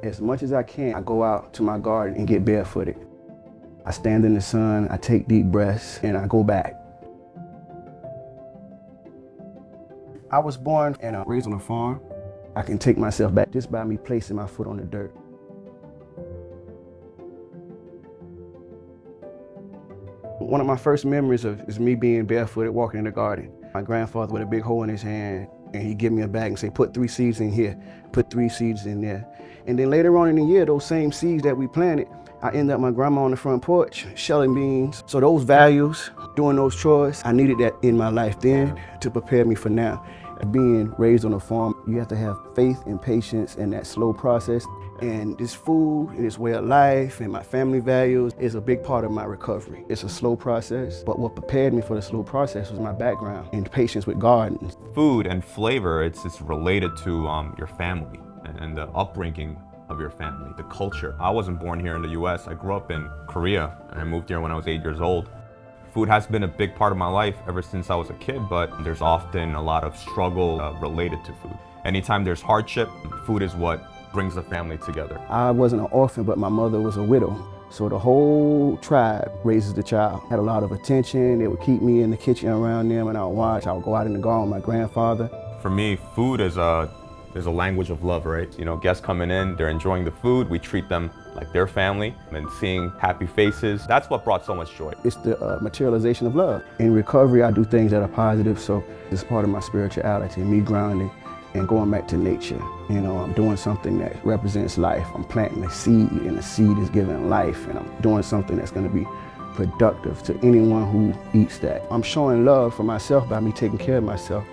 As much as I can, I go out to my garden and get barefooted. I stand in the sun, I take deep breaths, and I go back. I was born and raised on a farm. I can take myself back just by me placing my foot on the dirt. One of my first memories is me being barefooted walking in the garden. My grandfather with a big hole in his hand, and he'd give me a bag and say, put 3 seeds in here, put 3 seeds in there. And then later on in the year, those same seeds that we planted, I ended up my grandma on the front porch, shelling beans. So those values, doing those chores, I needed that in my life then to prepare me for now. Being raised on a farm, you have to have faith and patience and that slow process. And this food and this way of life and my family values is a big part of my recovery. It's a slow process, but what prepared me for the slow process was my background and patience with gardens. Food and flavor, it's related to your family and the upbringing of your family, the culture. I wasn't born here in the US. I grew up in Korea and I moved here when I was 8 years old. Food has been a big part of my life ever since I was a kid, but there's often a lot of struggle related to food. Anytime there's hardship, food is what brings the family together. I wasn't an orphan, but my mother was a widow. So the whole tribe raises the child. Had a lot of attention. They would keep me in the kitchen around them and I would watch. I would go out in the garden with my grandfather. For me, food is a language of love, right? You know, guests coming in, they're enjoying the food. We treat them like their family, and seeing happy faces, that's what brought so much joy. It's the materialization of love. In recovery, I do things that are positive, so it's part of my spirituality, me grounding and going back to nature. You know, I'm doing something that represents life. I'm planting a seed, and the seed is giving life, and I'm doing something that's gonna be productive to anyone who eats that. I'm showing love for myself by me taking care of myself.